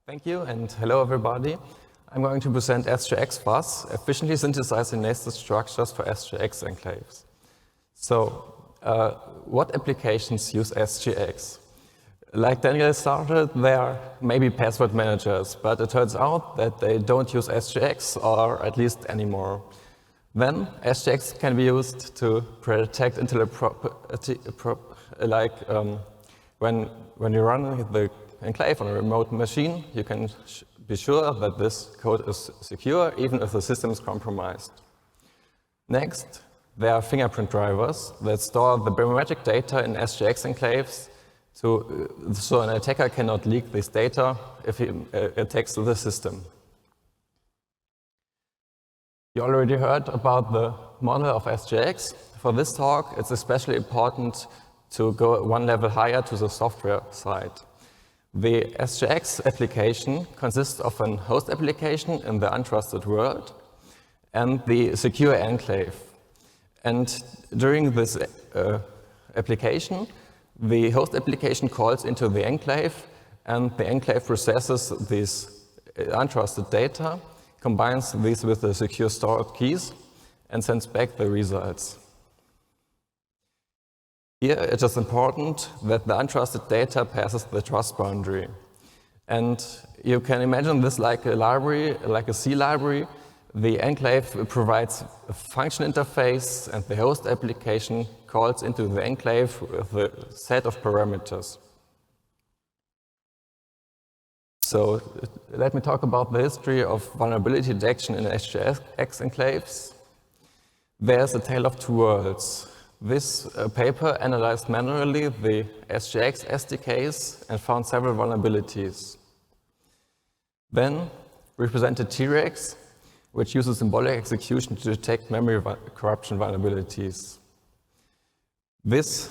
Thank you, and hello everybody. I'm going to present SGXFuzz, efficiently synthesizing nested structures for SGX enclaves. So, what applications use SGX? Like Daniel started, there may be password managers, but it turns out that they don't use SGX, or at least anymore. Then, SGX can be used to protect intellectual property, when you run the enclave on a remote machine, you can be sure that this code is secure, even if the system is compromised. Next, there are fingerprint drivers that store the biometric data in SGX enclaves, so an attacker cannot leak this data if he attacks the system. You already heard about the model of SGX. For this talk, it's especially important to go one level higher to the software side. The SGX application consists of a host application in the untrusted world and the secure enclave. And during this application, the host application calls into the enclave, and the enclave processes these untrusted data, combines these with the secure stored keys, and sends back the results. Here, it is important that the untrusted data passes the trust boundary. And you can imagine this like a library, like a C library. The enclave provides a function interface, and the host application calls into the enclave with a set of parameters. So let me talk about the history of vulnerability detection in SGX enclaves. There's a tale of two worlds. This paper analyzed manually the SGX SDKs and found several vulnerabilities. Then we presented T-Rex, which uses symbolic execution to detect memory corruption vulnerabilities. This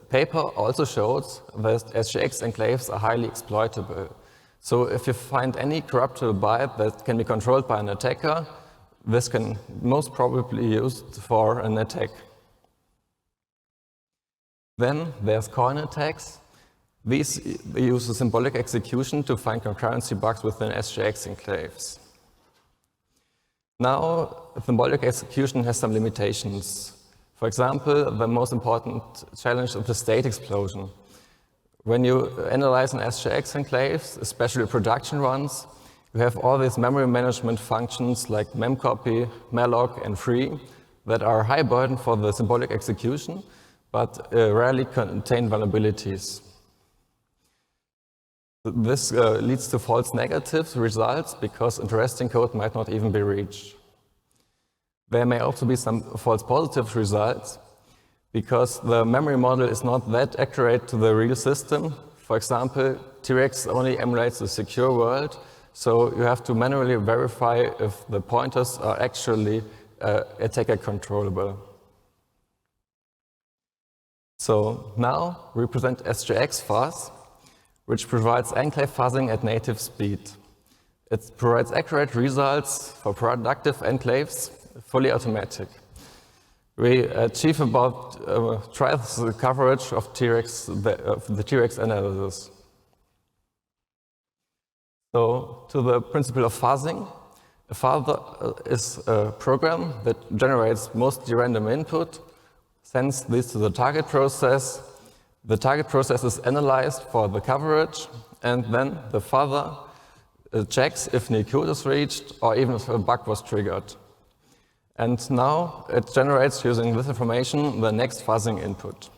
paper also shows that SGX enclaves are highly exploitable. So if you find any corruptible byte that can be controlled by an attacker, this can most probably be used for an attack. Then there's coin attacks. These use a symbolic execution to find concurrency bugs within SGX enclaves. Now, symbolic execution has some limitations. For example, the most important challenge is the state explosion. When you analyze an SGX enclaves, especially production ones, you have all these memory management functions like memcopy, malloc, and free that are high burden for the symbolic execution, but rarely contain vulnerabilities. This leads to false negative results because interesting code might not even be reached. There may also be some false positive results because the memory model is not that accurate to the real system. For example, T-Rex only emulates a secure world, so you have to manually verify if the pointers are actually attacker controllable. So now we present SGXFuzz, which provides enclave fuzzing at native speed. It provides accurate results for productive enclaves, fully automatic. We achieve about twice the coverage of the T-Rex analysis. So to the principle of fuzzing, a fuzzer is a program that generates mostly random input, sends this to the target process. The target process is analyzed for the coverage, and then the fuzzer checks if new code is reached or even if a bug was triggered. And now it generates, using this information, the next fuzzing input.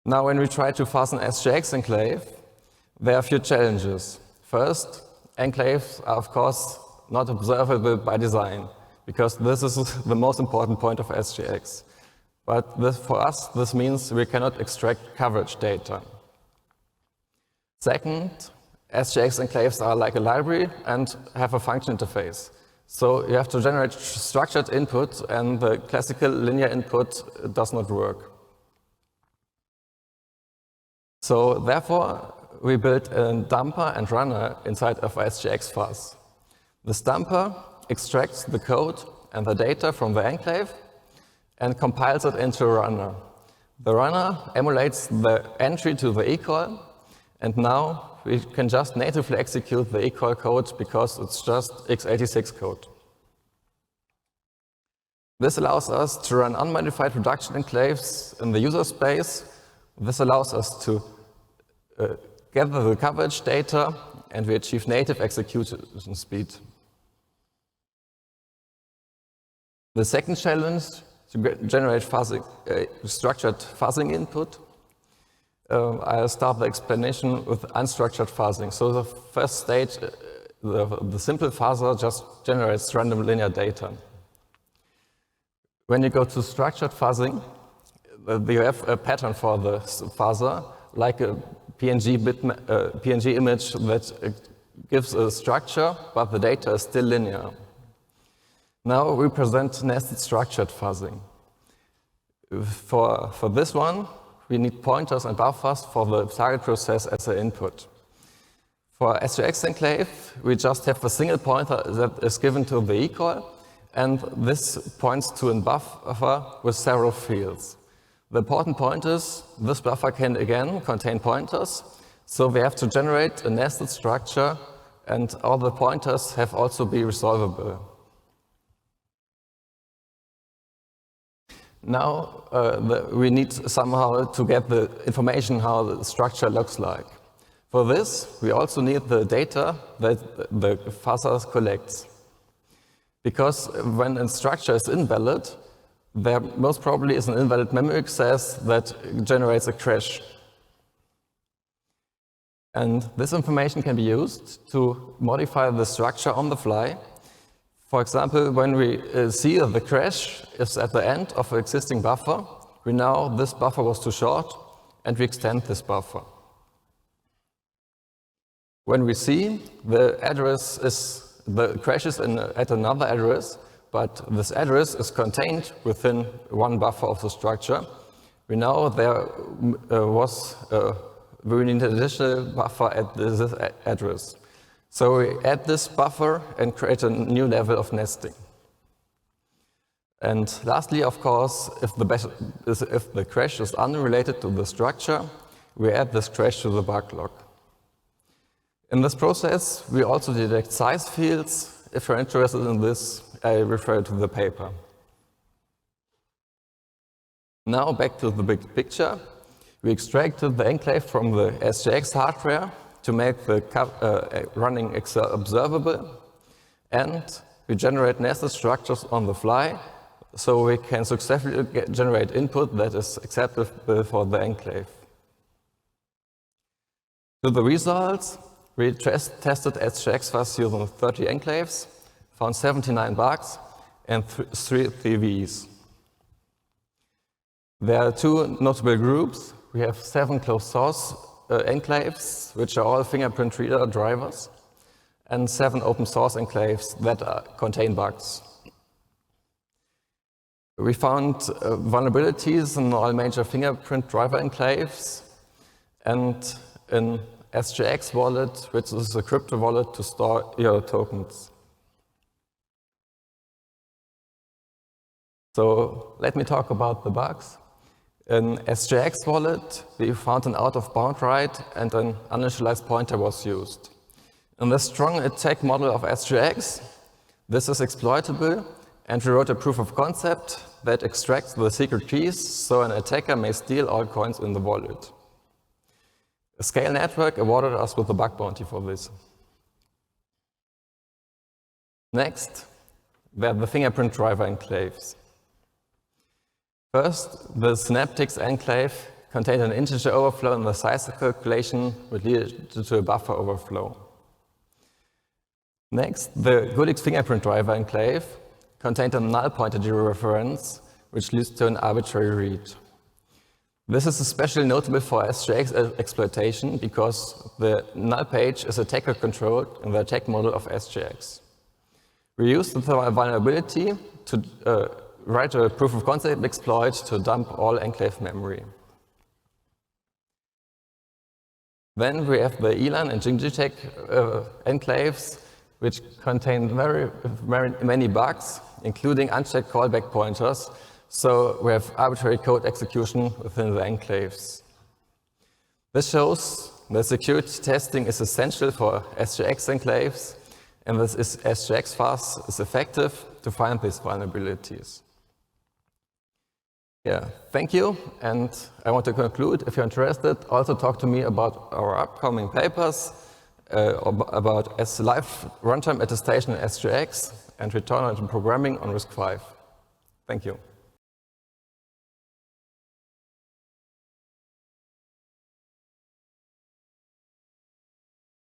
Now when we try to fuzz an SGX enclave, there are a few challenges. First, enclaves are of course not observable by design, because this is the most important point of SGX. But for us, this means we cannot extract coverage data. Second, SGX enclaves are like a library and have a function interface. So you have to generate structured input, and the classical linear input does not work. So therefore, we built a dumper and runner inside of SGXFuzz. This dumper extracts the code and the data from the enclave and compiles it into a runner. The runner emulates the entry to the eCall And now we can just natively execute the equal code because it's just x86 code. This allows us to run unmodified production enclaves in the user space. This allows us to gather the coverage data, and we achieve native execution speed. The second challenge to generate fuzzing, structured fuzzing input. I'll start the explanation with unstructured fuzzing. So the first stage, the simple fuzzer just generates random linear data. When you go to structured fuzzing, you have a pattern for the fuzzer, like a PNG image that gives a structure, but the data is still linear. Now we present nested structured fuzzing. For this one, we need pointers and buffers for the target process as an input. For SGX Enclave, we just have a single pointer that is given to the equal, and this points to a buffer with several fields. The important point is this buffer can again contain pointers, so we have to generate a nested structure, and all the pointers have also be resolvable. Now we need somehow to get the information how the structure looks like. For this, we also need the data that the fuzzer collects. Because when a structure is invalid, there most probably is an invalid memory access that generates a crash. And this information can be used to modify the structure on the fly. For example, when we see that the crash is at the end of an existing buffer, we know this buffer was too short, and we extend this buffer. When we see the crash is at another address, but this address is contained within one buffer of the structure, we know we need an additional buffer at this address. So we add this buffer and create a new level of nesting. And lastly, of course, if the crash is unrelated to the structure, we add this crash to the bug log. In this process, we also detect size fields. If you're interested in this, I refer to the paper. Now back to the big picture. We extracted the enclave from the SGX hardware to make the running observable, and we generate nested structures on the fly, so we can successfully generate input that is acceptable for the enclave. To the results, we tested SGXFuzz using 30 enclaves, found 79 bugs, and 3 TVs. There are 2 notable groups. We have 7 closed source enclaves, which are all fingerprint reader drivers, and 7 open source enclaves that contain bugs. We found vulnerabilities in all major fingerprint driver enclaves and in SGX wallet, which is a crypto wallet to store your tokens. So let me talk about the bugs. In SGX wallet, we found an out-of-bound write and an uninitialized pointer was used. In the strong attack model of SGX, this is exploitable, and we wrote a proof of concept that extracts the secret keys so an attacker may steal all coins in the wallet. A Scale network awarded us with a bug bounty for this. Next, we have the fingerprint driver enclaves. First, the Synaptics enclave contained an integer overflow in the size calculation, which led to a buffer overflow. Next, the Goodix fingerprint driver enclave contained a null-pointer dereference, which leads to an arbitrary read. This is especially notable for SGX exploitation because the null page is attacker-controlled in the attack model of SGX. We used the vulnerability to write a proof of concept exploit to dump all enclave memory. Then we have the ELAN and JingJTech enclaves, which contain very many bugs, including unchecked callback pointers. So we have arbitrary code execution within the enclaves. This shows The security testing is essential for SGX enclaves, and this is SGXFuzz is effective to find these vulnerabilities. Yeah, thank you, and I want to conclude. If you're interested, also talk to me about our upcoming papers, about live runtime attestation in SGX and return-oriented programming on RISC-V. Thank you.